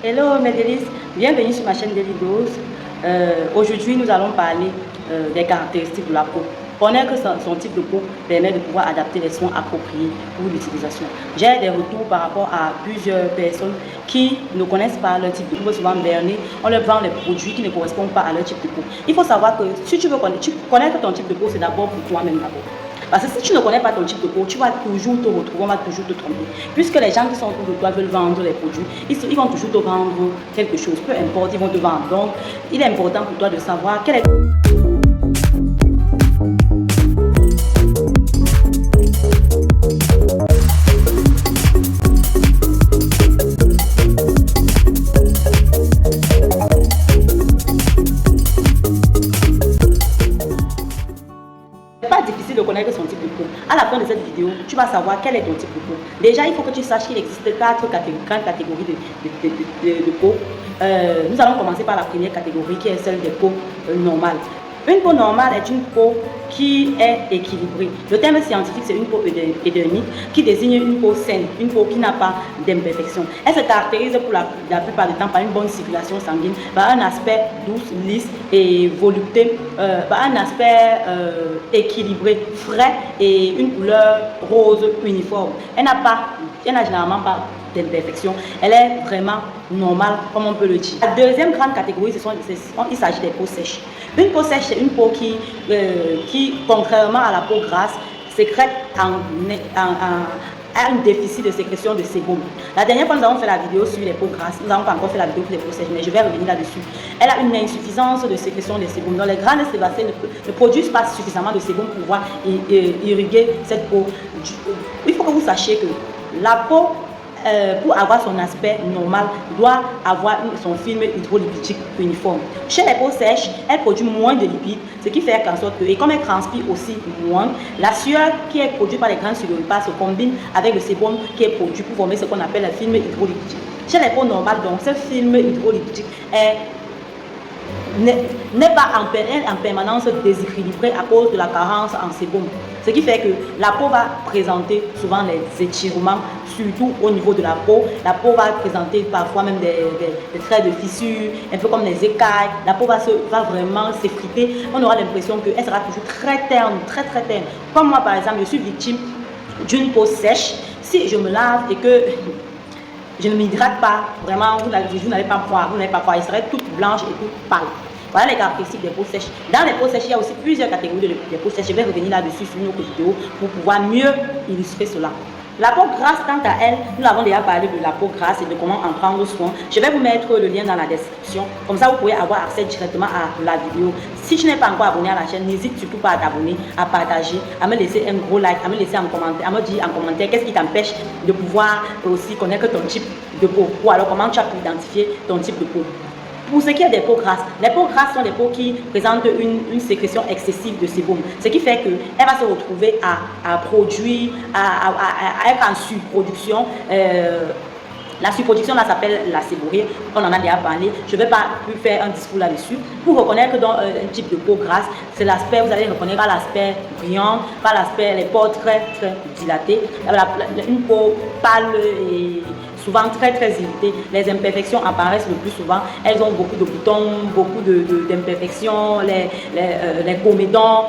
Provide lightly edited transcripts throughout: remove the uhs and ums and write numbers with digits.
Hello mes délices, bienvenue sur ma chaîne Daily Dose. Aujourd'hui nous allons parler des caractéristiques de la peau. Connaître son type de peau permet de pouvoir adapter les soins appropriés pour l'utilisation. J'ai des retours par rapport à plusieurs personnes qui ne connaissent pas leur type de peau. Souvent berner, on leur vend les produits qui ne correspondent pas à leur type de peau. Il faut savoir que si tu veux connaître ton type de peau, c'est d'abord pour toi-même d'abord. Parce que si tu ne connais pas ton type de peau, tu vas toujours te retrouver, on va toujours te tromper. Puisque les gens qui sont autour de toi veulent vendre les produits, ils vont toujours te vendre quelque chose, peu importe, ils vont te vendre. Donc, il est important pour toi de savoir quel est... Pas difficile de connaître son type de peau. À la fin de cette vidéo, tu vas savoir quel est ton type de peau. Déjà, il faut que tu saches qu'il existe 4 grandes catégories de peau. Nous allons commencer par la première catégorie qui est celle des peaux normales. Une peau normale est une peau qui est équilibrée. Le terme scientifique, c'est une peau édermique qui désigne une peau saine, une peau qui n'a pas d'imperfection. Elle se caractérise pour la plupart du temps par une bonne circulation sanguine, par un aspect douce, lisse et volupté, par un aspect équilibré, frais et une couleur rose uniforme. Elle n'a généralement pas d'imperfection. Elle est vraiment normale, comme on peut le dire. La deuxième grande catégorie, il s'agit des peaux sèches. Une peau sèche, c'est une peau qui, contrairement à la peau grasse, sécrète a un déficit de sécrétion de sébum. La dernière fois, nous avons fait la vidéo sur les peaux grasses. Nous n'avons pas encore fait la vidéo pour les peaux sèches, mais je vais revenir là-dessus. Elle a une insuffisance de sécrétion de sébum. Donc, les granes sébacées ne produisent pas suffisamment de sébum pour pouvoir irriguer cette peau. Il faut que vous sachiez que la peau, pour avoir son aspect normal, doit avoir son film hydrolipidique uniforme. Chez les peaux sèches, elle produit moins de lipides, ce qui fait qu'en sorte que, et comme elle transpire aussi moins, la sueur qui est produite par les granules sudorypales se combine avec le sébum qui est produit pour former ce qu'on appelle le film hydrolipidique. Chez les peaux normales, donc, ce film hydrolipidique n'est pas en permanence déséquilibré à cause de la carence en sébum. Ce qui fait que la peau va présenter souvent les étirements, surtout au niveau de la peau. La peau va présenter parfois même des traits de fissure, un peu comme des écailles. La peau va vraiment s'effriter. On aura l'impression qu'elle sera toujours très terne, très terne. Comme moi par exemple, je suis victime d'une peau sèche. Si je me lave et que je ne m'hydrate pas, vraiment, vous n'allez pas voir, elle serait toute blanche et toute pâle. Voilà les caractéristiques des peaux sèches. Dans les peaux sèches, il y a aussi plusieurs catégories de peaux sèches. Je vais revenir là-dessus sur une autre vidéo pour pouvoir mieux illustrer cela. La peau grasse, quant à elle, nous avons déjà parlé de la peau grasse et de comment en prendre soin. Je vais vous mettre le lien dans la description. Comme ça, vous pouvez avoir accès directement à la vidéo. Si tu n'es pas encore abonné à la chaîne, n'hésite surtout pas à t'abonner, à partager, à me laisser un gros like, à me laisser un commentaire, à me dire en commentaire qu'est-ce qui t'empêche de pouvoir aussi connaître ton type de peau. Ou alors comment tu as pu identifier ton type de peau. Pour ce qui est des peaux grasses, les peaux grasses sont des peaux qui présentent une sécrétion excessive de sébum. Ce qui fait qu'elle va se retrouver à produire, à être en surproduction. La surproduction là s'appelle la séborrhée, on en a déjà parlé. Je ne vais pas plus faire un discours là-dessus. Pour reconnaître donc, un type de peau grasse, c'est l'aspect, vous allez reconnaître par l'aspect brillant, par l'aspect, les pores très dilatées, une peau pâle et souvent très irritée. Les imperfections apparaissent le plus souvent. Elles ont beaucoup de boutons, beaucoup d'imperfections, les comédons.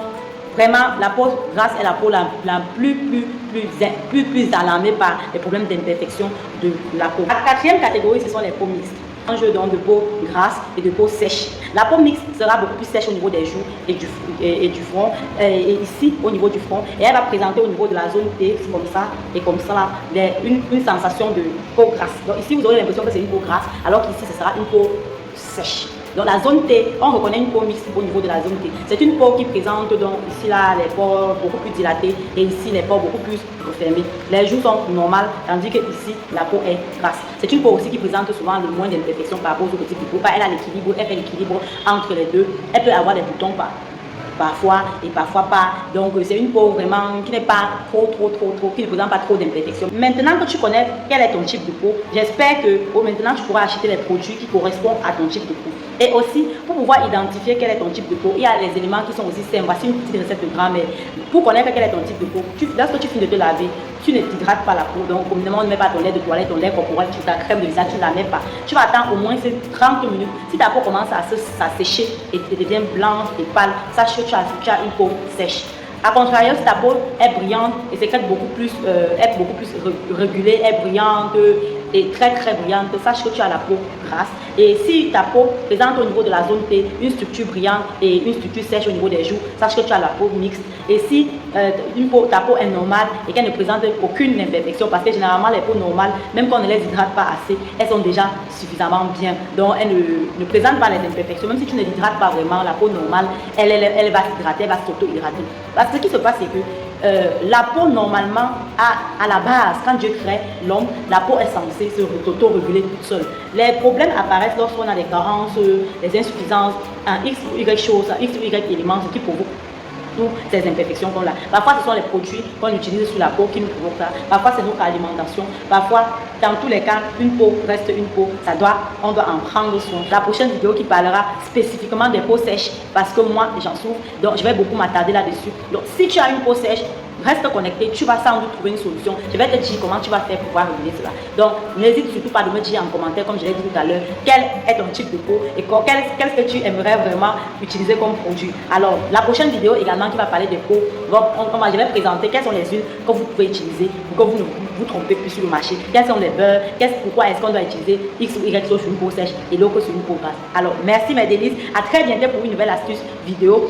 Vraiment, la peau grasse est la peau la plus alarmée par les problèmes d'imperfection de la peau. La quatrième catégorie, ce sont les peaux mixtes. Un jeu donc de peau grasse et de peau sèche. La peau mixte sera beaucoup plus sèche au niveau des joues et du front, et ici au niveau du front, et elle va présenter au niveau de la zone T, comme ça et comme ça, là, une sensation de peau grasse. Donc ici vous aurez l'impression que c'est une peau grasse, alors qu'ici ce sera une peau sèche. Dans la zone T, on reconnaît une peau mixte au niveau de la zone T. C'est une peau qui présente donc ici là les pores beaucoup plus dilatés et ici les pores beaucoup plus refermés. Les joues sont normales, tandis que ici la peau est grasse. C'est une peau aussi qui présente souvent le moins d'imperfections par rapport aux autres types de peau. Elle a l'équilibre, elle fait l'équilibre entre les deux. Elle peut avoir des boutons parfois et parfois pas. Donc c'est une peau vraiment qui n'est pas trop, qui ne présente pas trop d'imperfections. Maintenant que tu connais quel est ton type de peau, j'espère que maintenant tu pourras acheter les produits qui correspondent à ton type de peau. Et aussi, pour pouvoir identifier quel est ton type de peau, il y a les éléments qui sont aussi simples. Voici une petite recette de grammaire. Pour connaître quel est ton type de peau, lorsque tu finis de te laver, tu ne t'hydrates pas la peau. Donc, communément, on ne met pas ton lait de toilette, ton lait corporel, ta crème de visage, tu ne la mets pas. Tu vas attendre au moins ces 30 minutes. Si ta peau commence à sécher et devient blanche et pâle, sache que tu as une peau sèche. A contrario, si ta peau est brillante et sécrète beaucoup plus, est beaucoup plus régulée, est brillante et très brillante, sache que tu as la peau grasse. Et si ta peau présente au niveau de la zone T une structure brillante et une structure sèche au niveau des joues, sache que tu as la peau mixte. Et si ta peau est normale et qu'elle ne présente aucune imperfection, parce que généralement les peaux normales, même quand on ne les hydrate pas assez, elles sont déjà suffisamment bien. Donc elles ne présentent pas les imperfections. Même si tu ne l'hydrates pas vraiment, la peau normale, elle va s'hydrater, elle va s'auto-hydrater. Parce que ce qui se passe, c'est que la peau normalement, à la base, quand Dieu crée l'homme, la peau est censée se auto-réguler toute seule. Les problèmes apparaissent lorsqu'on a des carences, des insuffisances, un X ou Y chose, un X ou Y éléments, ce qui provoque toutes ces imperfections qu'on a. Parfois, ce sont les produits qu'on utilise sur la peau qui nous provoquent ça. Parfois, c'est notre alimentation. Parfois, dans tous les cas, une peau reste une peau. On doit en prendre soin. La prochaine vidéo qui parlera spécifiquement des peaux sèches, parce que moi, j'en souffre. Donc, je vais beaucoup m'attarder là-dessus. Donc, si tu as une peau sèche, reste connecté, tu vas sans doute trouver une solution. Je vais te dire comment tu vas faire pour pouvoir réguler cela. Donc, n'hésite surtout pas de me dire en commentaire, comme je l'ai dit tout à l'heure, quel est ton type de peau et qu'est-ce que tu aimerais vraiment utiliser comme produit. Alors, la prochaine vidéo également qui va parler des peaux, je vais présenter quelles sont les huiles que vous pouvez utiliser pour que vous ne vous trompez plus sur le marché. Quels sont les beurres, pourquoi est-ce qu'on doit utiliser X ou Y sur une peau sèche et l'autre sur une peau grasse. Alors, merci mes délices, à très bientôt pour une nouvelle astuce vidéo.